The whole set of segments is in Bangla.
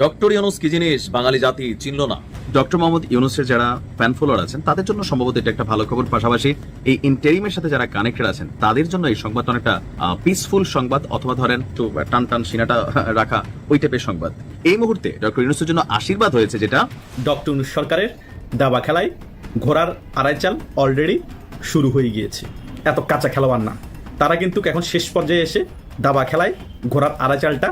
ডক্টর ইউনূস কি জিনিস বাঙালি জাতি চিনল না। ডক্টর মোহাম্মদ ইউনূসের যারা ফ্যান ফলোয়ার আছেন তাদের জন্য সম্ভবত এটা একটা ভালো খবর, পাশাপাশি এই ইন্টারিমের সাথে যারা কানেক্টেড আছেন তাদের জন্য এই সংবাদ অনেকটা পিসফুল সংবাদ, অথবা ধরেন একটু টান টান সিনাটা রাখা ওই টাইপের সংবাদ। এই মুহূর্তে ডক্টর ইউনূসের জন্য আশীর্বাদ হয়েছে, যেটা ডক্টর ইউনূস সরকারের দাবা খেলায় ঘোড়ার আড়াই চাল অলরেডি শুরু হয়ে গিয়েছে। এত কাঁচা খেলোয়াড় না, তারা কিন্তু এখন শেষ পর্যায়ে এসে দাবা খেলায় ঘোড়ার আড়াই চালটা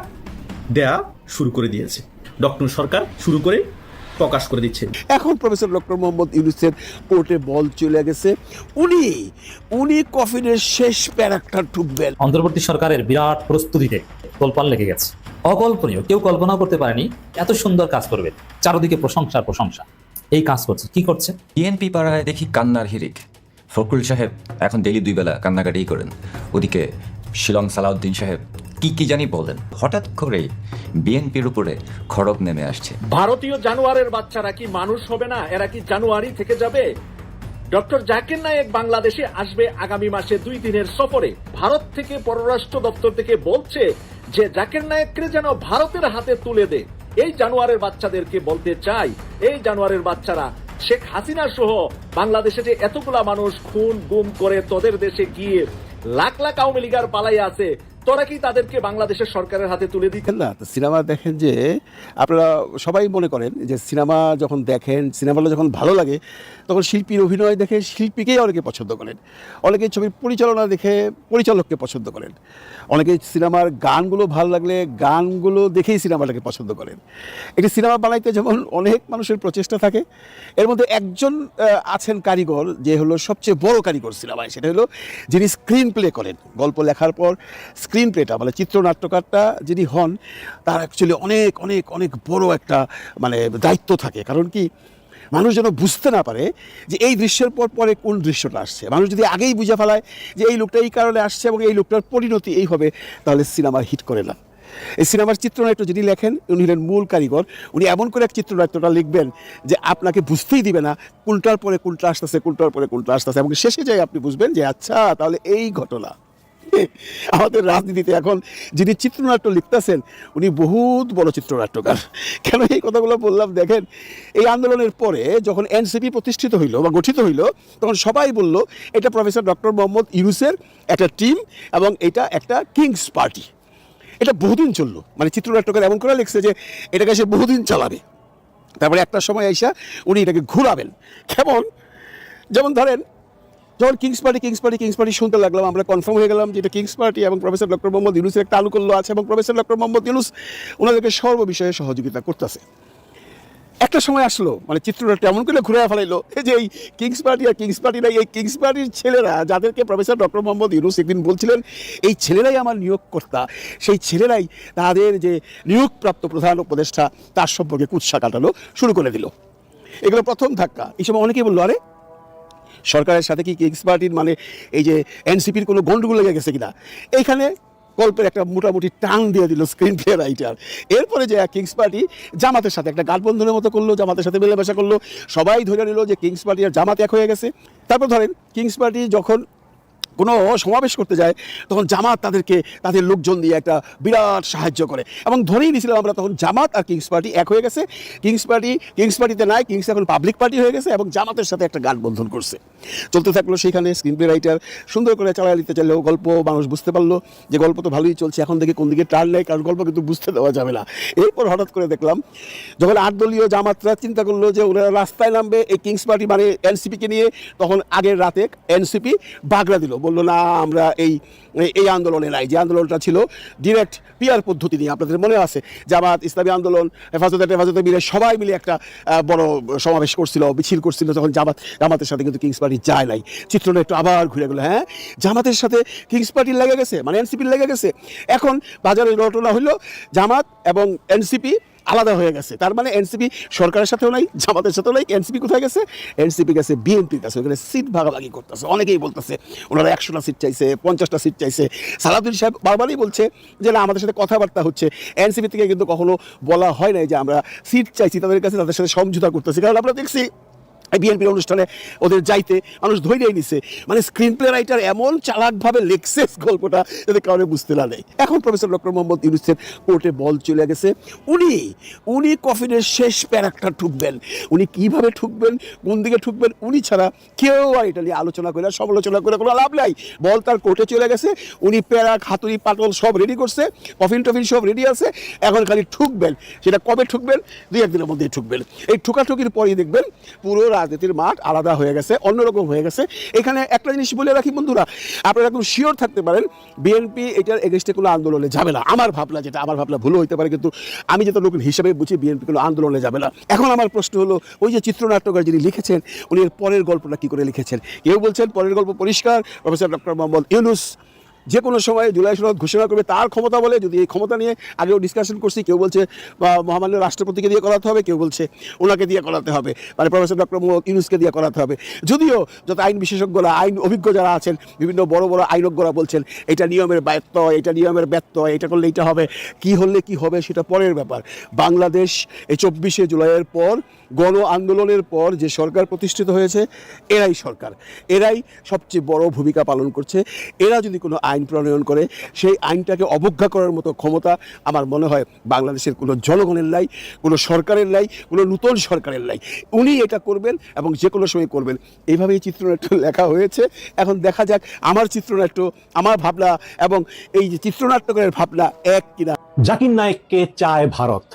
দেয়া শুরু করে দিয়েছে। ডক্টর সরকার শুরু করে প্রকাশ করে দিচ্ছে। এখন প্রফেসর ডক্টর মোহাম্মদ ইউনূসের কোর্টে বল চলে গেছে, উনি কফিনের শেষ প্যারাকটা ঢুকবেন। অন্তর্বর্তী সরকারের বিরাট প্রস্তুতিতে তোলপাড় লেগে গেছে। অকল্পনীয়, কেউ কল্পনা করতে পারেনি এত সুন্দর কাজ করবে। চারদিকে প্রশংসার প্রশংসা। এই কাজ করছে, কি করছে? বিএনপি পাড়ায় দেখি কান্নার হিরিক। ফখরুল সাহেব এখন ডেইলি 2 বেলা কান্নাকাটিই করেন। ওদিকে শিলং সালাউদ্দিন সাহেব কি জানি বলেন। হঠাৎ করেই বিএনপির উপরে খড়গ নেমে আসছে। ভারতীয় জানোয়ারের বাচ্চারা কি মানুষ হবে না? এরা কি জানুয়ারি থেকে যাবে? ডক্টর জাকির নায়েক বাংলাদেশে আসবে আগামী মাসে 2 দিনের সফরে। ভারত থেকে পররাষ্ট্র দপ্তর থেকে বলছে যে জাকির নায়েককে যেন ভারতের হাতে তুলে দে। এই জানোয়ারের বাচ্চাদেরকে বলতে চাই, এই জানোয়ারের বাচ্চারা শেখ হাসিনা সহ বাংলাদেশে যে এতগুলা মানুষ খুন গুম করে তোদের দেশে গিয়ে লাখ লাখ আওয়ামী লীগার পালাই আছে, তোরা কি তাদেরকে বাংলাদেশের সরকারের হাতে তুলে দিচ্ছেন? না, সিনেমা দেখেন যে আপনারা সবাই মনে করেন যে সিনেমা যখন দেখেন, সিনেমাটা যখন ভালো লাগে তখন শিল্পীর অভিনয় দেখে শিল্পীকেই অনেকে পছন্দ করেন, অনেকে ছবির পরিচালনা দেখে পরিচালককে পছন্দ করেন, অনেকে সিনেমার গানগুলো ভালো লাগলে গানগুলো দেখেই সিনেমাটাকে পছন্দ করেন। একটি সিনেমা বানাইতে যেমন অনেক মানুষের প্রচেষ্টা থাকে, এর মধ্যে একজন আছেন কারিগর, যে হলো সবচেয়ে বড় কারিগর সিনেমায়, সেটা হলো যিনি স্ক্রিন প্লে করেন। গল্প লেখার পর স্ক্রিন প্লেটা মানে চিত্রনাট্যকারটা যিনি হন, তার অ্যাকচুয়ালি অনেক অনেক অনেক বড় একটা মানে দায়িত্ব থাকে। কারণ কি, মানুষ যেন বুঝতে না পারে যে এই দৃশ্যের পর পরে কোন দৃশ্যটা আসছে। মানুষ যদি আগেই বুঝে ফেলায় যে এই লোকটা এই কারণে আসছে এবং এই লোকটার পরিণতি এই হবে, তাহলে সিনেমা হিট করে না। এই সিনেমার চিত্রনাট্য যিনি লেখেন উনি হলেন মূল কারিগর। উনি এমন করে এক চিত্রনাট্যটা লিখবেন যে আপনাকে বুঝতেই দিবে না কোনটার পরে কোনটা আসতেছে, কোনটার পরে কোনটা আসতেছে, এবং শেষে যাই আপনি বুঝবেন যে আচ্ছা তাহলে এই ঘটনা। আমাদের রাজনীতিতে এখন যিনি চিত্রনাট্য লিখতেছেন উনি বহুত বড় চিত্রনাট্যকার। কেন এই কথাগুলো বললাম, দেখেন এই আন্দোলনের পরে যখন এনসিপি প্রতিষ্ঠিত হইল বা গঠিত হইল, তখন সবাই বলল এটা প্রফেসর ডক্টর মোহাম্মদ ইউনূসের একটা টিম এবং এটা একটা কিংস পার্টি। এটা বহুদিন চললো, মানে চিত্রনাট্যকার এমন করে লিখছে যে এটাকে সে বহুদিন চালাবে। তারপরে একটা সময় আইসা উনি এটাকে ঘুরাবেন। কেমন, যেমন ধরেন যখন কিংস পার্টি শুনতে লাগলাম, আমরা কনফার্ম হয়ে গেলাম যে এটা কিংস পার্টি এবং প্রফেসর ডক্টর মোহাম্মদ ইউনূসের একটা আনুকূল্য আছে এবং প্রফেসর ডক্টর মোহাম্মদ ইউনূস ওনাদেরকে সর্ব বিষয়ে সহযোগিতা করতেছে। একটা সময় আসলো, মানে চিত্রনাট্য এমন করে ঘুরে ফেলাইলো যে এই কিংস পার্টি আর কিংস পার্টি নাই, এই কিংস পার্টির ছেলেরা যাদেরকে প্রফেসর ডক্টর মোহাম্মদ ইউনূস একদিন বলছিলেন এই ছেলেরাই আমার নিয়োগকর্তা, সেই ছেলেরাই তাদের যে নিয়োগপ্রাপ্ত প্রধান উপদেষ্টা তার সম্পর্কে কুৎসা কাটানো শুরু করে দিল। এগুলো প্রথম ধাক্কা। এই সময় অনেকেই বললো, আরে সরকারের সাথে কি কিংস পার্টির মানে এই যে এনসিপির কোনো গন্ডগোল লেগে গেছে কিনা। এইখানে গল্পের একটা মোটামুটি টান দিয়ে দিল স্ক্রিন প্লে রাইটার। এরপরে যে কিংস পার্টি জামাতের সাথে একটা গাঠবন্ধনের মতো করলো, জামাতের সাথে মেলামেশা করলো, সবাই ধরে নিল যে কিংস পার্টি আর জামাত এক হয়ে গেছে। তারপর ধরেন কিংস পার্টি যখন কোনো সমাবেশ করতে যায় তখন জামাত তাদেরকে তাদের লোকজন দিয়ে একটা বিরাট সাহায্য করে, এবং ধরেই নিয়েছিলাম আমরা তখন জামাত আর কিংস পার্টি এক হয়ে গেছে। কিংস পার্টিতে নাই, কিংস এখন পাবলিক পার্টি হয়ে গেছে এবং জামাতের সাথে একটা গাঠবন্ধন করছে। চলতে থাকলো সেইখানে স্ক্রিন প্লে রাইটার সুন্দর করে চালায় নিতে চাইলেও গল্প মানুষ বুঝতে পারলো যে গল্প তো ভালোই চলছে, এখন দেখে কোন দিকে টার্ন নেয়, কারণ গল্প কিন্তু বুঝতে দেওয়া যাবে না। এরপর হঠাৎ করে দেখলাম যখন 8 দলীয় জামাতরা চিন্তা করলো যে ওরা রাস্তায় নামবে এই কিংস পার্টি মানে এনসিপিকে নিয়ে, তখন আগের রাতে এনসিপি বাগড়া দিল, বললো না আমরা এই আন্দোলনে নাই। যে আন্দোলনটা ছিল ডিরেক্ট পিয়ার পদ্ধতি নিয়ে, আপনাদের মনে আছে জামাত, ইসলামী আন্দোলন, হেফাজতে মিলে সবাই মিলে একটা বড় সমাবেশ করছিল, মিছিল করছিল, তখন জামাতের সাথে কিন্তু কিংস পার্টি যায় নাই। চিত্রটা একটু আবার ঘুরে গেলো, হ্যাঁ জামাতের সাথে কিংস পার্টির লেগে গেছে, মানে এনসিপির লেগে গেছে। এখন বাজারে ঘটনা হইলো জামাত এবং এনসিপি আলাদা হয়ে গেছে। তার মানে এনসিপি সরকারের সাথেও নাই, জামাতের সাথেও নাই। এনসিপি কোথায় গেছে? এনসিপি গেছে বিএনপির কাছে, ওখানে সিট ভাগাভাগি করতেছে। অনেকেই বলতেছে ওনারা 100টা সিট চাইছে, 50টা সিট চাইছে। সালাউদ্দিন সাহেব বারবারই বলছে যে না আমাদের সাথে কথাবার্তা হচ্ছে। এনসিপি থেকে কিন্তু কখনো বলা হয় নাই যে আমরা সিট চাইছি তাদের কাছে, তাদের সাথে সমঝোতা করতেছি। কারণ আমরা দেখছি বিএনপির অনুষ্ঠানে ওদের যাইতে মানুষ ধৈর্যই নিছে, মানে স্ক্রিন প্লে রাইটার এমন চালাকভাবে লেখছে গল্পটা যাতে কারণে বুঝতে না নেই। এখন প্রফেসর ডক্টর মোহাম্মদ ইউনূসের কোর্টে বল চলে গেছে, উনি কফিনের শেষ প্যারাকটা ঠুকবেন, উনি কিভাবে ঠুকবেন, কোন দিকে ঠুকবেন, উনি ছাড়া কেউ আর এটা নিয়ে আলোচনা করে সমালোচনা করে কোনো লাভ নাই। বল তার কোর্টে চলে গেছে, উনি প্যারাক হাতুড়ি পাটল সব রেডি করছে, কফিন টফিন সব রেডি আছে, এখন খালি ঠুকবেন। সেটা কবে ঠুকবেন? 2-1 দিনের মধ্যেই ঠুকবেন। এই ঠুকাঠুকির পরেই দেখবেন পুরো রাজনীতির মাঠ আলাদা হয়ে গেছে, অন্যরকম হয়ে গেছে। এখানে একটা জিনিস বলে রাখি বন্ধুরা, আপনারা একদম শিওর থাকতে পারেন বিএনপি এটার এগেইনস্টে কোনো আন্দোলনে যাবে না। আমার ভাবনা ভুলও হইতে পারে, কিন্তু আমি যেটা নতুন হিসাবে বুঝি বিএনপি কোনো আন্দোলনে যাবে না। এখন আমার প্রশ্ন হলো, ওই যে চিত্রনাট্যকার যিনি লিখেছেন উনি এর পরের গল্পটা কী করে লিখেছেন? কেউ বলছেন পরের গল্প পরিষ্কার, প্রফেসর ডক্টর মোহাম্মদ ইউনূস যে কোনো সময় জুলাই সনদ ঘোষণা করবে, তার ক্ষমতা বলে, যদি এই ক্ষমতা নিয়ে আগেও ডিসকাশন করছি, কেউ বলছে মহামান্য রাষ্ট্রপতিকে দিয়ে করাতে হবে, কেউ বলছে ওনাকে দিয়ে করাতে হবে, মানে প্রফেসর ডক্টর মোহাম্মদ ইউনূসকে দিয়ে করাতে হবে। যদিও যত আইন বিশেষজ্ঞরা, আইন অভিজ্ঞ যারা আছেন, বিভিন্ন বড় বড় আইনজ্ঞরা বলছেন এটা নিয়মের ব্যত্যয়, এটা নিয়মের ব্যত্যয়, এটা করলে এটা হবে, কি হলে কি হবে সেটা পরের ব্যাপার। বাংলাদেশ এই 24শে জুলাইয়ের পর, গণ আন্দোলনের পর যে সরকার প্রতিষ্ঠিত হয়েছে, এরাই সরকার, এরাই সবচেয়ে বড় ভূমিকা পালন করছে। এরা যদি কোনো আইন প্রণয়ন করে, সেই আইনটাকে অবজ্ঞা করার মতো ক্ষমতা আমার মনে হয় বাংলাদেশের কোনো জনগণের নাই, কোনো সরকারের নাই, কোনো নতুন সরকারের নাই। উনি এটা করবেন এবং যে কোনো সময় করবেন। এইভাবেই চিত্রনাট্য লেখা হয়েছে। এখন দেখা যাক আমার চিত্রনাট্য, আমার ভাবনা এবং এই যে চিত্রনাট্যকারের ভাবনা এক কিনা। জাকির নায়েককে চায় ভারত।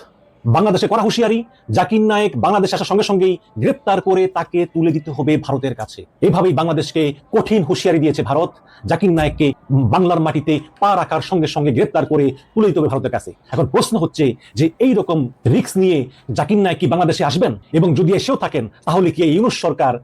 বাংলাদেশে করা হুঁশিয়ারি, জাকির নায়েক বাংলাদেশ আসার সঙ্গে সঙ্গেই গ্রেপ্তার করে তাকে তুলে দিতে হবে ভারতের কাছে। এভাবেই বাংলাদেশকে কঠিন হুঁশিয়ারি দিয়েছে ভারত। জাকির নায়েককে বাংলার মাটিতে পা রাখার সঙ্গে সঙ্গে গ্রেপ্তার করে তুলে দিতে হবে ভারতের কাছে। এখন প্রশ্ন হচ্ছে যে এই রকম রিস্ক নিয়ে জাকির নায়েক কি বাংলাদেশে আসবেন? এবং যদি এসেও থাকেন, তাহলে কি এই ইউনূস সরকার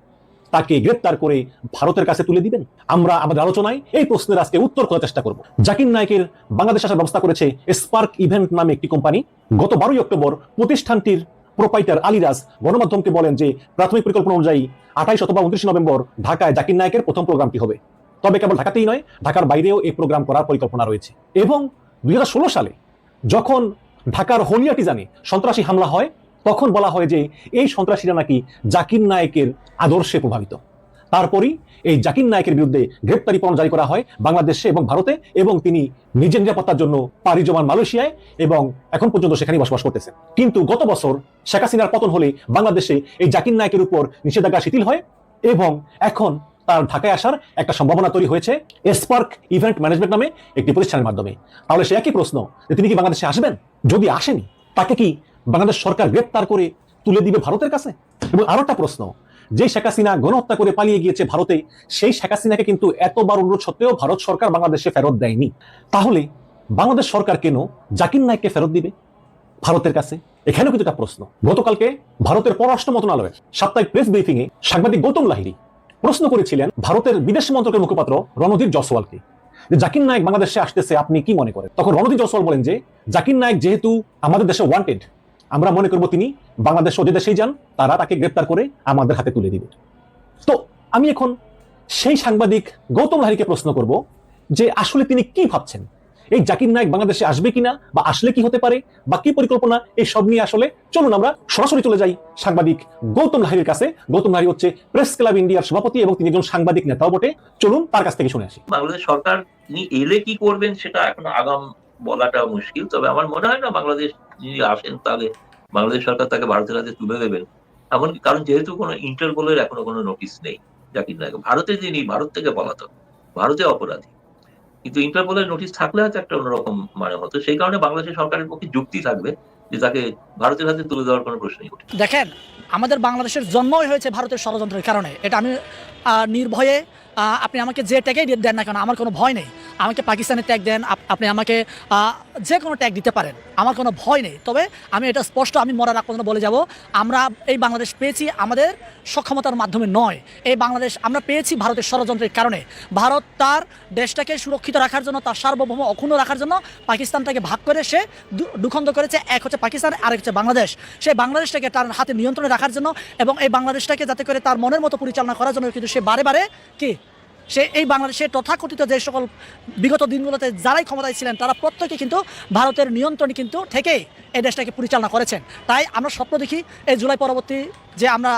তাকে গ্রেপ্তার করে ভারতের কাছে তুলে দিবেন? আমরা আমাদের আলোচনায় এই প্রশ্নের আজকে উত্তর করার চেষ্টা করব। জাকির নায়েকের বাংলাদেশ আসার ব্যবস্থা করেছে স্পার্ক ইভেন্ট নামে একটি কোম্পানি। গত 12 অক্টোবর প্রতিষ্ঠানটির প্রোপাইটার আলিরাজ গণমাধ্যমকে বলেন যে প্রাথমিক পরিকল্পনা অনুযায়ী 28 অথবা 29 নভেম্বর ঢাকায় জাকির নায়েকের প্রথম প্রোগ্রামটি হবে। তবে কেবল ঢাকাতেই নয়, ঢাকার বাইরেও এই প্রোগ্রাম করার পরিকল্পনা রয়েছে। এবং 2016 সালে যখন ঢাকার হলিয়াটিজানে সন্ত্রাসী হামলা হয়, তখন বলা হয় যে এই সন্ত্রাসীরা নাকি জাকির নায়েকের আদর্শে প্রভাবিত। তারপরই এই জাকির নায়েকের বিরুদ্ধে গ্রেপ্তারি পরোয়ানা জারি করা হয় বাংলাদেশে এবং ভারতে, এবং তিনি নিজের নিরাপত্তার জন্য পাড়ি জমান মালয়েশিয়ায় এবং এখন পর্যন্ত সেখানে বসবাস করতেছেন। কিন্তু গত বছর শেখ হাসিনার পতন হলে বাংলাদেশে এই জাকির নায়েকের উপর নিষেধাজ্ঞা শিথিল হয় এবং এখন তার ঢাকায় আসার একটা সম্ভাবনা তৈরি হয়েছে স্পার্ক ইভেন্ট ম্যানেজমেন্ট নামে একটি প্রতিষ্ঠানের মাধ্যমে। তাহলে সে একই প্রশ্ন যে তিনি কি বাংলাদেশে আসবেন? যদি আসেনি, তাকে কি বাংলাদেশ সরকার গ্রেপ্তার করে তুলে দিবে ভারতের কাছে? এবং আরো একটা প্রশ্ন, যে শেখ হাসিনা গণহত্যা করে পালিয়ে গিয়েছে ভারতে, সেই শেখ হাসিনাকে কিন্তু এতবার অনুরোধ সত্ত্বেও ভারত সরকার বাংলাদেশে ফেরত দেয়নি। তাহলে বাংলাদেশ সরকার কেন জাকির নায়েককে ফেরত দিবে ভারতের কাছে? এখানেও কিন্তু একটা প্রশ্ন। গতকালকে ভারতের পররাষ্ট্র মন্ত্রণালয়ের সাপ্তাহিক প্রেস ব্রিফিং এ সাংবাদিক গৌতম লাহিড়ী প্রশ্ন করেছিলেন ভারতের বিদেশ মন্ত্রকের মুখপাত্র রণধীর জয়সওয়ালকে যে জাকির নায়েক বাংলাদেশে আসতেছে, আপনি কি মনে করেন? তখন রণধীর জয়সওয়াল বলেন যে জাকির নায়েক যেহেতু আমাদের দেশে ওয়ান্টেড, আমরা মনে করব তিনি বাংলাদেশ যে দেশেই যান তারা তাকে গ্রেপ্তার করে আমাদের হাতে তুলে দিবে। তো আমি এখন সেই সাংবাদিক গৌতম লাহিড়ীকে প্রশ্ন করব যে আসলে তিনি কি ভাবছেন, এই জাকির নায়েক বাংলাদেশে আসবে কিনা, বা আসলে কি হতে পারে, বা কি পরিকল্পনা, এই সব নিয়ে আসলে চলুন আমরা সরাসরি চলে যাই সাংবাদিক গৌতম লাহিড়ীর কাছে। গৌতম লাহিড়ী হচ্ছে প্রেস ক্লাব ইন্ডিয়ার সভাপতি এবং তিনি একজন সাংবাদিক নেতাও বটে। চলুন তার কাছ থেকে শুনে আসি। বাংলাদেশ সরকার তিনি এলে কি করবেন সেটা এখন আগাম বলাটা মুশকিল। তবে আমার মনে হয় না বাংলাদেশ যদি আসেন তাহলে বাংলাদেশ সরকার তাকে ভারতের হাতে তুলে দেবেন এমনকি, কারণ যেহেতু কোনো ইন্টারপোলের এখনো কোনো নোটিশ নেই জাকির নায়েক। ভারতে যিনি ভারত থেকে পলাতক, ভারতে অপরাধী, কিন্তু ইন্টারপোলের নোটিশ থাকলে হয়তো একটা অন্যরকম মানে হতো। সেই কারণে বাংলাদেশের সরকারের পক্ষে যুক্তি থাকবে যে তাকে ভারতের হাতে তুলে দেওয়ার কোনো প্রশ্নই ওঠে। দেখেন, আমাদের বাংলাদেশের জন্মই হয়েছে ভারতের ষড়যন্ত্রের কারণে। এটা আমি নির্ভয়ে, আপনি আমাকে যে ট্যাগেই দেন না কেন, আমার কোনো ভয় নেই। আমাকে পাকিস্তানের ট্যাগ দেন, আপনি আমাকে যে কোনো ট্যাগ দিতে পারেন, আমার কোনো ভয় নেই। তবে আমি এটা স্পষ্ট, আমি মরার আগ পর্যন্ত বলে যাব, আমরা এই বাংলাদেশ পেয়েছি আমাদের সক্ষমতার মাধ্যমে নয়। এই বাংলাদেশ আমরা পেয়েছি ভারতের ষড়যন্ত্রের কারণে। ভারত তার দেশটাকে সুরক্ষিত রাখার জন্য, তার সার্বভৌম অক্ষুণ্ণ রাখার জন্য পাকিস্তানটাকে ভাগ করে সে দুখণ্ড করেছে। এক হচ্ছে পাকিস্তান, আরেক হচ্ছে বাংলাদেশ। সেই বাংলাদেশটাকে তার হাতে নিয়ন্ত্রণে রাখার জন্য এবং এই বাংলাদেশটাকে যাতে করে তার মনের মতো পরিচালনা করার জন্য কিন্তু সে বারে বারে কি সে এই বাংলাদেশের তথাকথিত যে সকল বিগত দিনগুলোতে যারাই ক্ষমতায় ছিলেন তারা প্রত্যেকে কিন্তু ভারতের নিয়ন্ত্রণে কিন্তু থেকেই এই দেশটাকে পরিচালনা করেছেন। তাই আমরা স্বপ্ন দেখি এই জুলাই পরবর্তী যে আমরা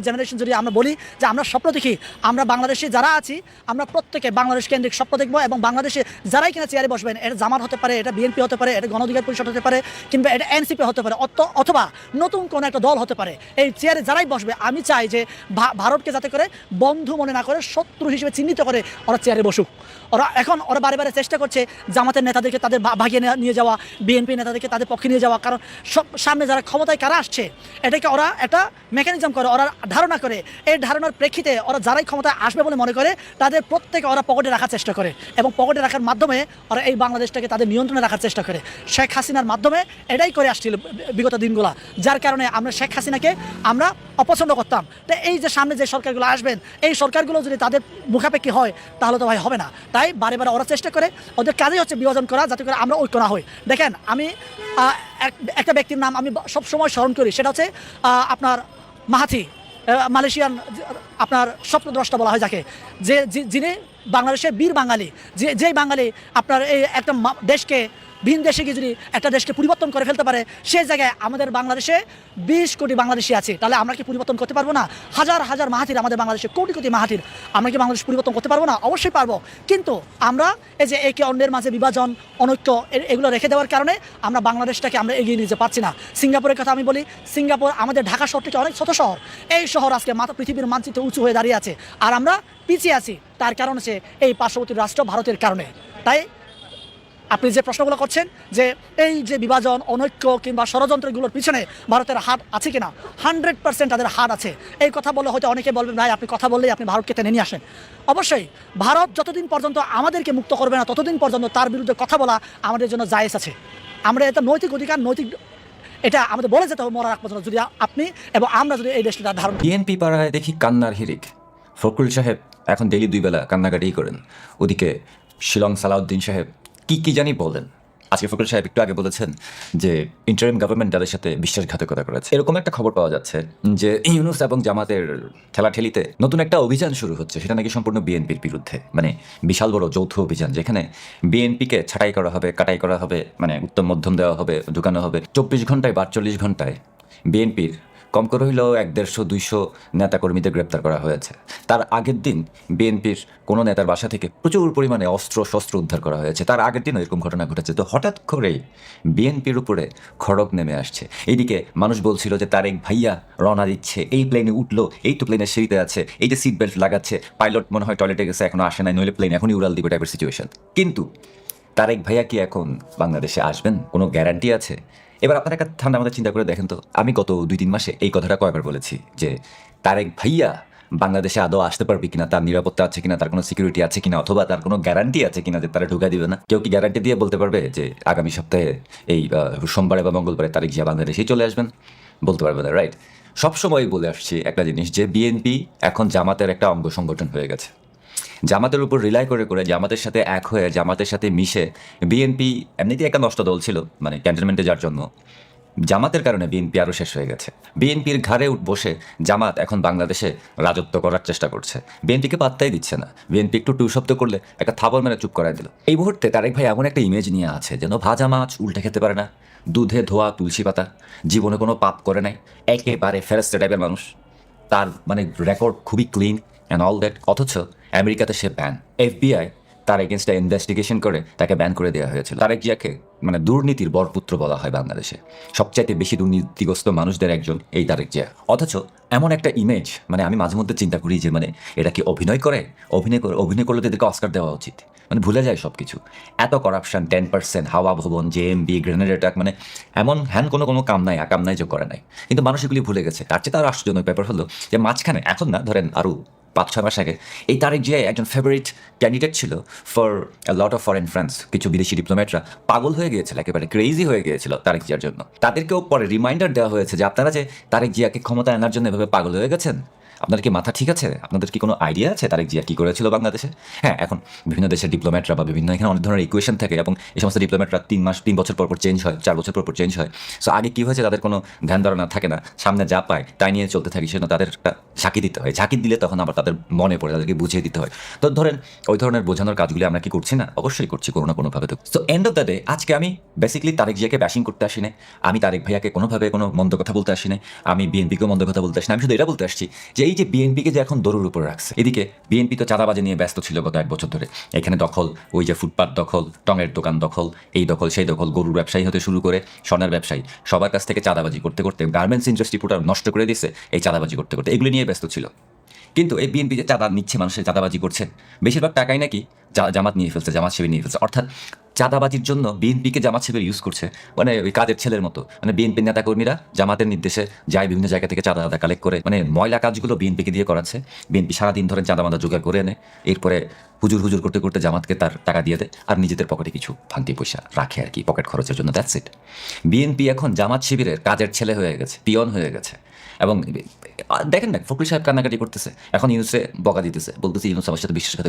জেনারেশন যদি আমরা বলি যে আমরা স্বপ্ন দেখি আমরা বাংলাদেশে যারা আছি আমরা প্রত্যেকে বাংলাদেশ কেন্দ্রিক স্বপ্ন দেখবো, এবং বাংলাদেশে যারাই কিনা চেয়ারে বসবেন, এটা জামাত হতে পারে, এটা বিএনপি হতে পারে, এটা গণ অধিকার পরিষদ হতে পারে, কিংবা এটা এনসিপি হতে পারে, অথবা নতুন কোনো একটা দল হতে পারে, এই চেয়ারে যারাই বসবে আমি চাই যে ভারতকে যাতে করে বন্ধু মনে না করে শত্রু হিসেবে চিহ্নিত করে ওরা চেয়ারে বসুক। ওরা বারে বারে চেষ্টা করছে জামাতের নেতাদেরকে তাদের ভাগিয়ে নিয়ে যাওয়া, বিএনপি নেতাদেরকে তাদের পক্ষে নিয়ে যাওয়া, কারণ সামনে যারা ক্ষমতায় কারা আসছে এটাকে ওরা একটা মেকানিজম করে, ওরা ধারণা করে, এই ধারণার প্রেক্ষিতে ওরা যারাই ক্ষমতায় আসবে বলে মনে করে তাদের প্রত্যেকে ওরা পকেটে রাখার চেষ্টা করে, এবং পকেটে রাখার মাধ্যমে ওরা এই বাংলাদেশটাকে তাদের নিয়ন্ত্রণে রাখার চেষ্টা করে। শেখ হাসিনার মাধ্যমে এটাই করে আসছিল বিগত দিনগুলো, যার কারণে আমরা শেখ হাসিনাকে আমরা অপছন্দ করতাম। তো এই যে সামনে যে সরকারগুলো আসবেন, এই সরকারগুলো যদি তাদের মুখাপেক্ষি হয় তাহলে তো ভাই হবে না। তাই বারে বারে ওরা চেষ্টা করে, ওদের কাজই হচ্ছে বিভাজন করা, যাতে করে আমরা ঐক্য না হই। দেখেন, আমি একটা ব্যক্তির নাম আমি সবসময় স্মরণ করি, সেটা হচ্ছে আপনার মাহাথি, মালয়েশিয়ান আপনার স্বপ্নদ্রষ্টা বলা হয় যাকে, যিনি বাংলাদেশের বীর বাঙালি, যেই বাঙালি আপনার এই একটা দেশকে ভিন দেশে গিয়ে যদি একটা দেশকে পরিবর্তন করে ফেলতে পারে, সেই জায়গায় আমাদের বাংলাদেশে 20 কোটি বাংলাদেশি আছে, তাহলে আমরা কি পরিবর্তন করতে পারবো না? হাজার হাজার মাহাথির আমাদের বাংলাদেশে, কোটি কোটি মাহাথির, আমরা কি বাংলাদেশ পরিবর্তন করতে পারবো না? অবশ্যই পারবো। কিন্তু আমরা এই যে একে অন্যের মাঝে বিভাজন, অনৈক্য এগুলো রেখে দেওয়ার কারণে আমরা বাংলাদেশটাকে আমরা এগিয়ে নিতে পারছি না। সিঙ্গাপুরের কথা আমি বলি, সিঙ্গাপুর আমাদের ঢাকা শহর থেকে অনেক ছোট শহর, এই শহর আজকে পৃথিবীর মানচিত্রে উঁচু হয়ে দাঁড়িয়ে আছে, আর আমরা পিছিয়ে আছি। তার কারণ হচ্ছে এই পার্শ্ববর্তী রাষ্ট্র ভারতের কারণে। তাই আপনি যে প্রশ্নগুলো করছেন যে এই যে বিভাজন, অনৈক্য কিংবা ষড়যন্ত্রগুলোর পিছনে ভারতের হাত আছে কিনা, 100% তাদের হাত আছে। এই কথা বলে হয়তো অনেকে বলবেন ভাই আপনি কথা বললেই আপনি ভারতকে টেনে নিয়ে আসেন। অবশ্যই ভারত যতদিন পর্যন্ত আমাদেরকে মুক্ত করবে না ততদিন পর্যন্ত তার বিরুদ্ধে কথা বলা আমাদের জন্য জায়েজ আছে। আমরা এটা নৈতিক অধিকার, এটা আমাদের বলে যেতে হবে মরার আগ পর্যন্ত, যদি আপনি এবং আমরা যদি এই দেশটা ধারণ। বিএনপি পাড়ায় দেখি কান্নার হিরিক। ফখরুল সাহেব এখন ডেইলি 2 বেলা কান্নাকাটি করেন। ওদিকে শিলং সালাউদ্দিন সাহেব কি জানি বলেন। আজকে ফখরুল সাহেব একটু আগে বলেছেন যে ইন্টারিম গভর্নমেন্ট তাদের সাথে বিশ্বাসঘাতকতা করেছে। এরকম একটা খবর পাওয়া যাচ্ছে যে ইউনূস এবং জামাতের ঠেলাঠেলিতে নতুন একটা অভিযান শুরু হচ্ছে, সেটা নাকি সম্পূর্ণ বিএনপির বিরুদ্ধে, মানে বিশাল বড় যৌথ অভিযান, যেখানে বিএনপিকে ছাঁটাই করা হবে, কাটাই করা হবে, মানে উত্তম মধ্যম দেওয়া হবে, ঢুকানো হবে। 24 ঘন্টায় বা 48 ঘন্টায় বিএনপির কম করে হইলেও 150-200 নেতাকর্মীদের গ্রেপ্তার করা হয়েছে। তার আগের দিন বিএনপির কোনো নেতার বাসা থেকে প্রচুর পরিমাণে শস্ত্র উদ্ধার করা হয়েছে। তার আগের দিনও এরকম ঘটনা ঘটেছে। তো হঠাৎ করেই বিএনপির উপরে খড়গ নেমে আসছে। এইদিকে মানুষ বলছিল যে তারেক ভাইয়া রওনা দিচ্ছে, এই প্লেনে উঠলো, এই তো প্লেনের সিঁড়িতে আছে, এই যে সিট বেল্ট লাগাচ্ছে, পাইলট মনে হয় টয়লেটে গেছে এখনো আসে নাই, নইলে প্লেন এখনই উড়াল দিবে টাইপের সিচুয়েশন। কিন্তু তারেক ভাইয়া কি এখন বাংলাদেশে আসবেন? কোনো গ্যারান্টি আছে? এবার আপনার একটা ঠান্ডা মাথায় চিন্তা করে দেখেন তো, আমি গত 2-3 মাসে এই কথাটা কয়েকবার বলেছি যে তারেক ভাইয়া বাংলাদেশে আদৌ আসতে পারবে কিনা, তার নিরাপত্তা আছে কিনা, তার কোনো সিকিউরিটি আছে কিনা, অথবা তার কোনো গ্যারান্টি আছে কিনা যে তারা ঢুকা দিবে না। কেউ কি গ্যারান্টি দিয়ে বলতে পারবে যে আগামী সপ্তাহে এই সোমবারে বা মঙ্গলবারে তারেক জিয়া বাংলাদেশেই চলে আসবেন? বলতে পারবে না, রাইট? সবসময় বলে আসছি একটা জিনিস, যে বিএনপি এখন জামাতের একটা অঙ্গ সংগঠন হয়ে গেছে। জামাতের উপর রিলাই করে জামাতের সাথে এক হয়ে, জামাতের সাথে মিশে, বিএনপি এমনিতেই একটা নষ্ট দল ছিল, মানে ক্যান্টনমেন্টে যার জন্য। জামাতের কারণে বিএনপি আরও শেষ হয়ে গেছে। বিএনপির ঘাড়ে বসে জামাত এখন বাংলাদেশে রাজত্ব করার চেষ্টা করছে, বিএনপিকে পাত্তাই দিচ্ছে না। বিএনপি একটু টু শব্দ করলে একটা থাবর মেরে চুপ করাই দিল। এই মুহূর্তে তারেক ভাই এমন একটা ইমেজ নিয়ে আছে যেন ভাজা মাছ উল্টে খেতে পারে না, দুধে ধোয়া তুলসী পাতা, জীবনে কোনো পাপ করে নাই, একেবারে ফেরেস্তা টাইপের মানুষ। তার মানে রেকর্ড খুবই ক্লিন অ্যান্ড অল দ্যাট। অথচ আমেরিকাতে সে ব্যান, FBI তার এগেনস্টে ইনভেস্টিগেশন করে তাকে ব্যান করে দেওয়া হয়েছিল। তারেক জিয়াকে মানে দুর্নীতির বরপুত্র বলা হয় বাংলাদেশে। সবচাইতে বেশি দুর্নীতিগ্রস্ত মানুষদের একজন এই তারেক জিয়া। অথচ এমন একটা ইমেজ, মানে আমি মাঝে মধ্যে চিন্তা করি যে মানে এটা কি অভিনয় করে? অভিনয় করলে তাদেরকে অস্কার দেওয়া উচিত। মানে ভুলে যায় সব কিছু। এত করাপশন, 10% হাওয়া ভবন, JMB, গ্রেনেড অ্যাটাক, মানে এমন কোনো কাম নাই, আকাম নাই যে করে নাই। কিন্তু মানুষ এগুলি ভুলে গেছে। তার চেয়ে তার আশ্চর্যজনক ব্যাপার হলো যে মাঝখানে, এখন না, ধরেন আরও 5-6 মাস আগে, এই তারেক জিয়া একজন ফেভারিট ক্যান্ডিডেট ছিল for a lot of foreign friends. কিছু বিদেশি ডিপ্লোম্যাটরা পাগল হয়ে গিয়েছিল, একেবারে ক্রেজি হয়ে গিয়েছিল তারেক জিয়ার জন্য। তাদেরকেও পরে রিমাইন্ডার দেওয়া হয়েছে যে আপনারা যে তারেক জিয়াকে ক্ষমতা আনার জন্য এভাবে পাগল হয়ে গেছেন, আপনাদের কি মাথা ঠিক আছে? আপনাদের কি কোনো আইডিয়া আছে তারেক জিয়া কি করেছিল বাংলাদেশে? হ্যাঁ, এখন বিভিন্ন দেশের ডিপ্লোম্যাটরা বা বিভিন্ন এখানে অনেক ধরনের ইকুয়েশন থাকে এবং এই সমস্ত ডিপ্লোম্যাটরা 3 বছর পর চেঞ্জ হয়, 4 বছর পর চেঞ্জ হয়। সো আগে কি হয়েছে তাদের কোনো ধ্যান ধারণা থাকে না, সামনে যা পায় তাই নিয়ে চলতে থাকে, সেজন্য তাদের একটা ঝাঁকি দিতে হয়। ঝাঁকি দিলে তখন আবার তাদের মনে পড়ে, তাদেরকে বুঝিয়ে দিতে হয়। তো ধরেন ওই ধরনের বোঝানোর কাজগুলি আমরা কি করছি না? অবশ্যই করছি কোনো না কোনোভাবে। তো so end of the day আজকে আমি বেসিক্যালি তারেক জিয়াকে ব্যাশিং করতে আসি না, আমি তারেক ভাইয়াকে কোনোভাবে কোনো মন্দ কথা বলতে আসি না, আমি বিএনপিকেও মন্দ কথা বলতে আসি না। আমি শুধু এটা বলতে আসছি যে এই যে বিএনপিকে যে এখন দৌড়ের উপরে রাখছে, এদিকে বিএনপি তো চাঁদাবাজি নিয়ে ব্যস্ত ছিল গত 1 বছর ধরে। এখানে দখল, ওই যে ফুটপাত দখল, টঙের দোকান দখল, এই দখল সেই দখল, গরুর ব্যবসায়ী হতে শুরু করে স্বর্ণের ব্যবসায়ী, সবার কাছ থেকে চাঁদাবাজি করতে করতে গার্মেন্টস ইন্ডাস্ট্রি পুরো নষ্ট করে দিয়েছে এই চাঁদাবাজি করতে করতে। এগুলো নিয়ে ব্যস্ত ছিল। কিন্তু এই বিএনপি যে চাঁদা নিচ্ছে, মানুষের চাঁদাবাজি করছে, বেশিরভাগ টাকাই নাকি জামাত নিয়ে ফেলছে, জামাত শিবির নিয়ে ফেলছে। অর্থাৎ চাঁদাবাজির জন্য বিএনপিকে জামাত শিবির ইউজ করছে, মানে ওই কাজের ছেলের মতো। মানে বিএনপির নেতাকর্মীরা জামাতের নির্দেশে যায় বিভিন্ন জায়গা থেকে চাঁদা কালেক্ট করে, মানে ময়লা কাজগুলো বিএনপিকে দিয়ে করাচ্ছে। বিএনপি সারাদিন ধরে চাঁদা জোগাড় করে এনে এরপরে হুজুর হুজুর করতে করতে জামাতকে তার টাকা দিয়ে দেয়, আর নিজেদের পকেটে কিছু ভাঙতি পয়সা রাখে আর কি, পকেট খরচের জন্য। That's it. বিএনপি এখন জামাত শিবিরের কাজের ছেলে হয়ে গেছে, পিয়ন হয়ে গেছে। এবং দেখেন না, ফখরুল সাহেব কান্নাকাটি করতেছে, এখন ইউনুসে বকা দিতেছে, বলতেছে ইউনুস আমার সাথে বিশ্বাসঘাতক